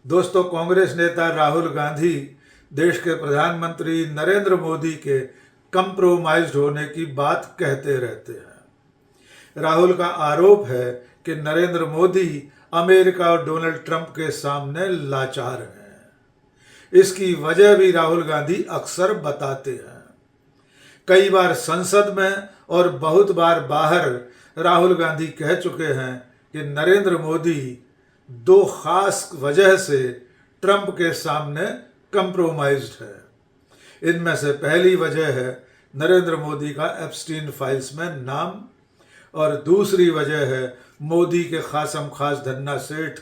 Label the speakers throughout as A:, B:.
A: दोस्तों, कांग्रेस नेता राहुल गांधी देश के प्रधानमंत्री नरेंद्र मोदी के कंप्रोमाइज्ड होने की बात कहते रहते हैं। राहुल का आरोप है कि नरेंद्र मोदी अमेरिका और डोनाल्ड ट्रंप के सामने लाचार हैं। इसकी वजह भी राहुल गांधी अक्सर बताते हैं। कई बार संसद में और बहुत बार बाहर राहुल गांधी कह चुके हैं कि नरेंद्र मोदी दो खास वजह से ट्रंप के सामने कंप्रोमाइज्ड है। इनमें से पहली वजह है नरेंद्र मोदी का एप्स्टीन फाइल्स में नाम, और दूसरी वजह है मोदी के खासम खास धन्ना सेठ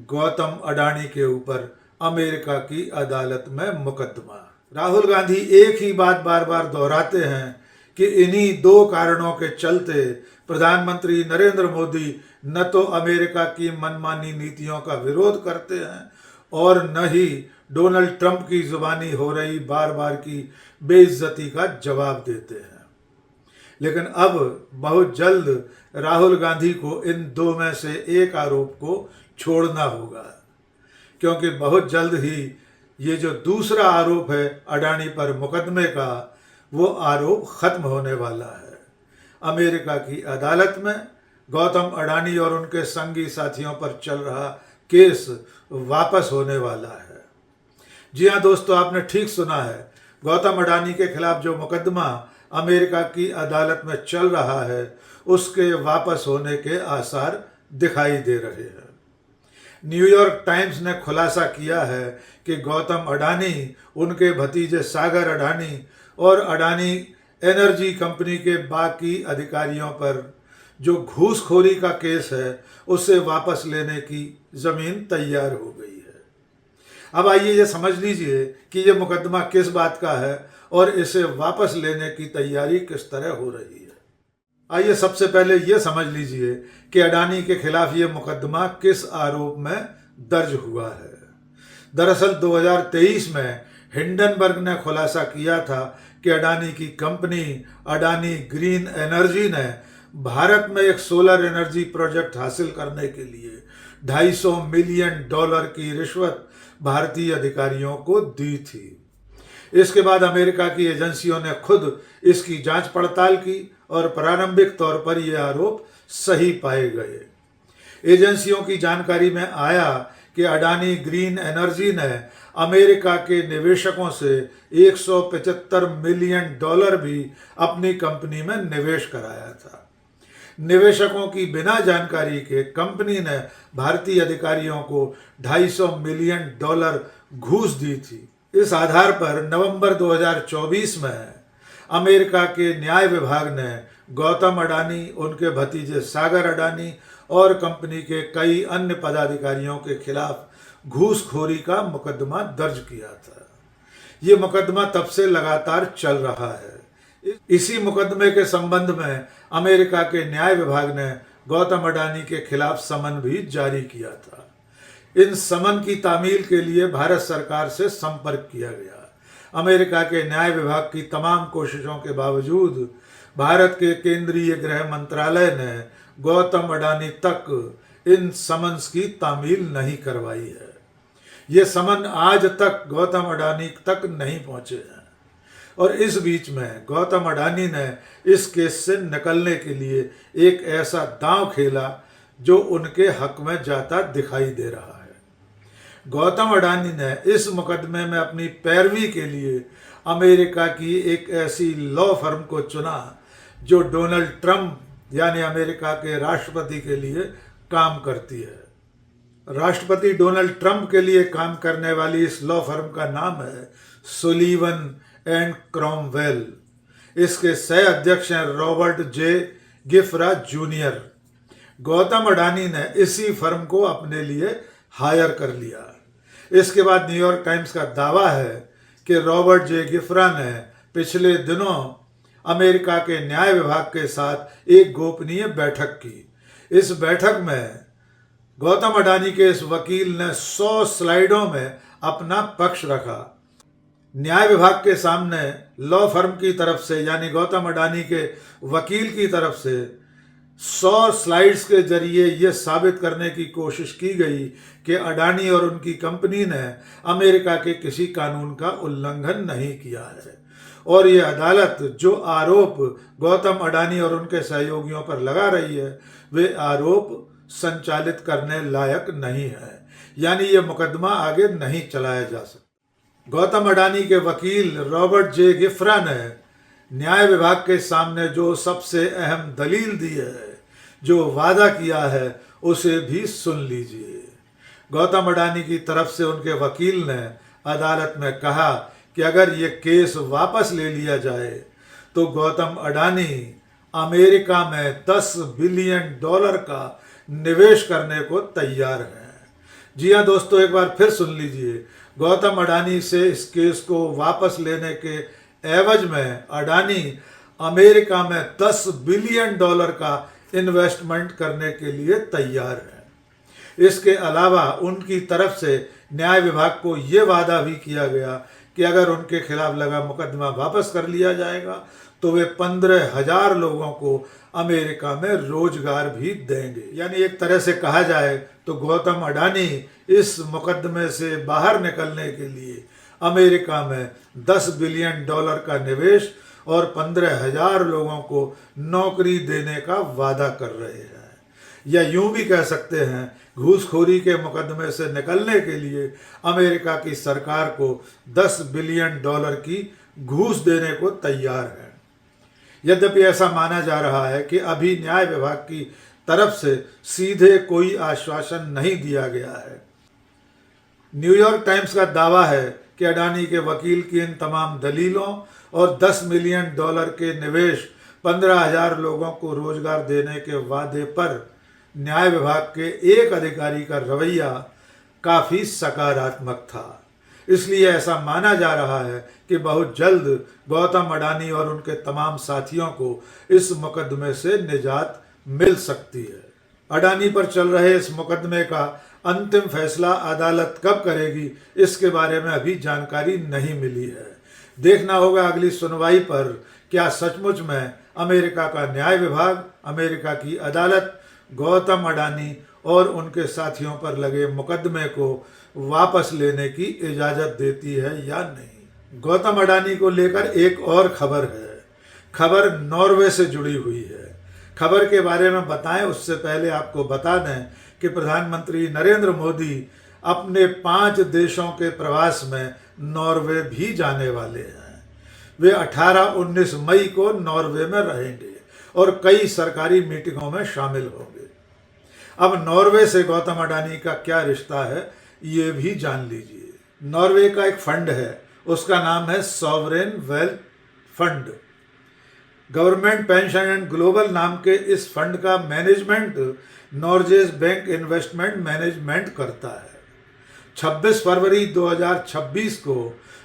A: गौतम अडानी के ऊपर अमेरिका की अदालत में मुकदमा। राहुल गांधी एक ही बात बार बार दोहराते हैं कि इन्हीं दो कारणों के चलते प्रधानमंत्री नरेंद्र मोदी न तो अमेरिका की मनमानी नीतियों का विरोध करते हैं और न ही डोनाल्ड ट्रंप की जुबानी हो रही बार बार की बेइज्जती का जवाब देते हैं। लेकिन अब बहुत जल्द राहुल गांधी को इन दो में से एक आरोप को छोड़ना होगा, क्योंकि बहुत जल्द ही ये जो दूसरा आरोप है अडानी पर मुकदमे का, वो आरोप खत्म होने वाला है। अमेरिका की अदालत में गौतम अडानी और उनके संगी साथियों पर चल रहा केस वापस होने वाला है। जी हाँ दोस्तों, आपने ठीक सुना है। गौतम अडानी के खिलाफ जो मुकदमा अमेरिका की अदालत में चल रहा है, उसके वापस होने के आसार दिखाई दे रहे हैं। न्यूयॉर्क टाइम्स ने खुलासा किया है कि गौतम अडानी, उनके भतीजे सागर अडानी और अडानी एनर्जी कंपनी के बाकी अधिकारियों पर जो घूसखोरी का केस है, उसे वापस लेने की जमीन तैयार हो गई है। अब आइए ये समझ लीजिए कि ये मुकदमा किस बात का है और इसे वापस लेने की तैयारी किस तरह हो रही है। आइए सबसे पहले ये समझ लीजिए कि अडानी के खिलाफ ये मुकदमा किस आरोप में दर्ज हुआ है। दरअसल 2023 में हिंडनबर्ग ने खुलासा किया था कि अडानी की कंपनी अडानी ग्रीन एनर्जी ने भारत में एक सोलर एनर्जी प्रोजेक्ट हासिल करने के लिए $250 मिलियन की रिश्वत भारतीय अधिकारियों को दी थी। इसके बाद अमेरिका की एजेंसियों ने खुद इसकी जांच पड़ताल की और प्रारंभिक तौर पर यह आरोप सही पाए गए। एजेंसियों की जानकारी में आया कि अडानी ग्रीन एनर्जी ने अमेरिका के निवेशकों से $175 मिलियन भी अपनी कंपनी में निवेश कराया था। निवेशकों की बिना जानकारी के कंपनी ने भारतीय अधिकारियों को $250 मिलियन घूस दी थी। इस आधार पर नवंबर 2024 में अमेरिका के न्याय विभाग ने गौतम अडानी, उनके भतीजे सागर अडानी और कंपनी के कई अन्य पदाधिकारियों के खिलाफ घूसखोरी का मुकदमा दर्ज किया था। ये मुकदमा तब से लगातार चल रहा है। इसी मुकदमे के संबंध में अमेरिका के न्याय विभाग ने गौतम अडानी के खिलाफ समन भी जारी किया था। इन समन की तामील के लिए भारत सरकार से संपर्क किया गया। अमेरिका के न्याय विभाग की तमाम कोशिशों के बावजूद भारत के केंद्रीय गृह मंत्रालय ने गौतम अडानी तक इन समन्स की तामील नहीं करवाई है। ये समन आज तक गौतम अडानी तक नहीं पहुंचे हैं और इस बीच में गौतम अडानी ने इस केस से निकलने के लिए एक ऐसा दांव खेला जो उनके हक में जाता दिखाई दे रहा है। गौतम अडानी ने इस मुकदमे में अपनी पैरवी के लिए अमेरिका की एक ऐसी लॉ फर्म को चुना जो डोनाल्ड ट्रंप यानी अमेरिका के राष्ट्रपति के लिए काम करती है। राष्ट्रपति डोनाल्ड ट्रंप के लिए काम करने वाली इस लॉ फर्म का नाम है सुलीवन एंड क्रॉमवेल। इसके सह अध्यक्ष हैं Robert J Giuffra junior. Gautam Adani ने इसी फर्म को अपने लिए हायर कर लिया। इसके बाद न्यूयॉर्क टाइम्स का दावा है कि रॉबर्ट जे गिफ्रा ने पिछले दिनों अमेरिका के न्याय विभाग के साथ एक गोपनीय बैठक की। इस बैठक में गौतम अडानी के इस वकील ने 100 स्लाइडों में अपना पक्ष रखा। न्याय विभाग के सामने लॉ फर्म की तरफ से यानी गौतम अडानी के वकील की तरफ से 100 स्लाइड्स के जरिए ये साबित करने की कोशिश की गई कि अडानी और उनकी कंपनी ने अमेरिका के किसी कानून का उल्लंघन नहीं किया है और ये अदालत जो आरोप गौतम अडानी और उनके सहयोगियों पर लगा रही है वे आरोप संचालित करने लायक नहीं है, यानी ये मुकदमा आगे नहीं चलाया जा सकता। गौतम अडानी के वकील रॉबर्ट जे गिफ्रा ने न्याय विभाग के सामने जो सबसे अहम दलील दी है, जो वादा किया है, उसे भी सुन लीजिए। गौतम अडानी की तरफ से उनके वकील ने अदालत में कहा कि अगर ये केस वापस ले लिया जाए तो गौतम अडानी अमेरिका में $10 बिलियन का निवेश करने को तैयार हैं। जी हाँ दोस्तों, एक बार फिर सुन लीजिए। गौतम अडानी से इस केस को वापस लेने के एवज में अडानी अमेरिका में $10 बिलियन का इन्वेस्टमेंट करने के लिए तैयार है। इसके अलावा उनकी तरफ से न्याय विभाग को ये वादा भी किया गया कि अगर उनके खिलाफ लगा मुकदमा वापस कर लिया जाएगा तो वे 15,000 लोगों को अमेरिका में रोजगार भी देंगे। यानी एक तरह से कहा जाए तो गौतम अडानी इस मुकदमे से बाहर निकलने के लिए अमेरिका में $10 बिलियन का निवेश और 15,000 लोगों को नौकरी देने का वादा कर रहे हैं। या यूं भी कह सकते हैं, घूसखोरी के मुकदमे से निकलने के लिए अमेरिका की सरकार को $10 बिलियन की घूस देने को तैयार है। यद्यपि ऐसा माना जा रहा है कि अभी न्याय विभाग की तरफ से सीधे कोई आश्वासन नहीं दिया गया है। न्यूयॉर्क टाइम्स का दावा है कि अडानी के वकील की इन तमाम दलीलों और $10 मिलियन के निवेश, 15,000 लोगों को रोजगार देने के वादे पर न्याय विभाग के एक अधिकारी का रवैया काफ़ी सकारात्मक था। इसलिए ऐसा माना जा रहा है कि बहुत जल्द गौतम अडानी और उनके तमाम साथियों को इस मुकदमे से निजात मिल सकती है। अडानी पर चल रहे इस मुकदमे का अंतिम फैसला अदालत कब करेगी, इसके बारे में अभी जानकारी नहीं मिली है। देखना होगा अगली सुनवाई पर क्या सचमुच में अमेरिका का न्याय विभाग, अमेरिका की अदालत गौतम अडानी और उनके साथियों पर लगे मुकदमे को वापस लेने की इजाज़त देती है या नहीं। गौतम अडानी को लेकर एक और खबर है। खबर नॉर्वे से जुड़ी हुई है। खबर के बारे में बताएं उससे पहले आपको बता दें कि प्रधानमंत्री नरेंद्र मोदी अपने 5 देशों के प्रवास में नॉर्वे भी जाने वाले हैं। वे 18-19 मई को नॉर्वे में रहेंगे और कई सरकारी मीटिंगों में शामिल होंगे। अब नॉर्वे से गौतम अडानी का क्या रिश्ता है ये भी जान लीजिए। नॉर्वे का एक फंड है, उसका नाम है sovereign wealth fund. Government pension and global नाम के इस फंड का मैनेजमेंट नॉर्जेस बैंक इन्वेस्टमेंट मैनेजमेंट करता है। 26 फरवरी 2026 को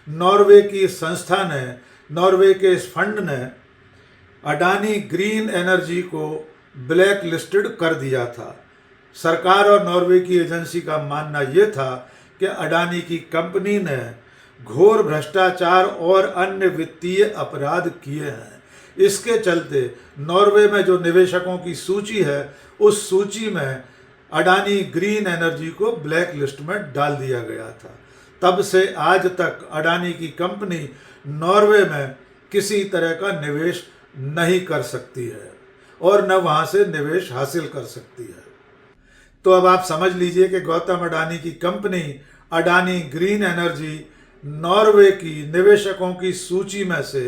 A: नॉर्वे की संस्था ने, नॉर्वे के इस फंड ने अडानी ग्रीन एनर्जी को ब्लैक लिस्टेड कर दिया था। सरकार और नॉर्वे की एजेंसी का मानना यह था कि अडानी की कंपनी ने घोर भ्रष्टाचार और अन्य वित्तीय अपराध किए हैं। इसके चलते नॉर्वे में जो निवेशकों की सूची है उस सूची में अडानी ग्रीन एनर्जी को ब्लैक लिस्ट में डाल दिया गया था। तब से आज तक अडानी की कंपनी नॉर्वे में किसी तरह का निवेश नहीं कर सकती है और न वहाँ से निवेश हासिल कर सकती है। तो अब आप समझ लीजिए कि गौतम अडानी की company Adani green energy Norway की निवेशकों की सूची में से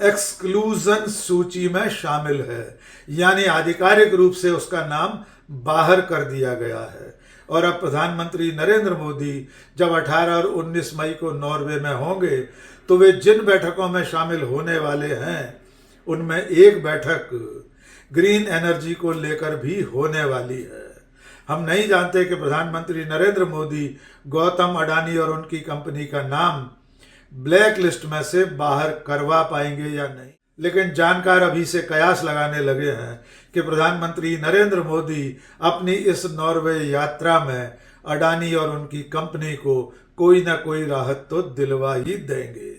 A: एक्सक्लूजन सूची में शामिल है, यानी आधिकारिक रूप से उसका नाम बाहर कर दिया गया है। और अब प्रधानमंत्री नरेंद्र मोदी जब 18 और 19 मई को नॉर्वे में होंगे तो वे जिन बैठकों में शामिल होने वाले हैं उनमें एक बैठक ग्रीन एनर्जी को लेकर भी होने वाली है। हम नहीं जानते कि प्रधानमंत्री नरेंद्र मोदी गौतम अडानी और उनकी कंपनी का नाम ब्लैक लिस्ट में से बाहर करवा पाएंगे या नहीं, लेकिन जानकार अभी से कयास लगाने लगे हैं कि प्रधानमंत्री नरेंद्र मोदी अपनी इस नॉर्वे यात्रा में अडानी और उनकी कंपनी को कोई ना कोई राहत तो दिलवा ही देंगे।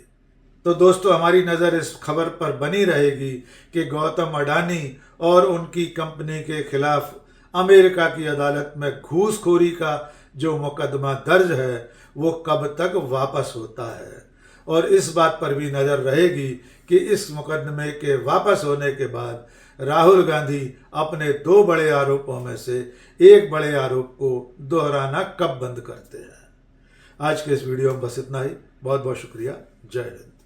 A: तो दोस्तों, हमारी नज़र इस खबर पर बनी रहेगी कि गौतम अडानी और उनकी कंपनी के खिलाफ अमेरिका की अदालत में घूसखोरी का जो मुकदमा दर्ज है वो कब तक वापस होता है, और इस बात पर भी नज़र रहेगी कि इस मुकदमे के वापस होने के बाद राहुल गांधी अपने 2 बड़े आरोपों में से एक बड़े आरोप को दोहराना कब बंद करते हैं। आज के इस वीडियो में बस इतना ही। बहुत बहुत शुक्रिया। जय हिंद।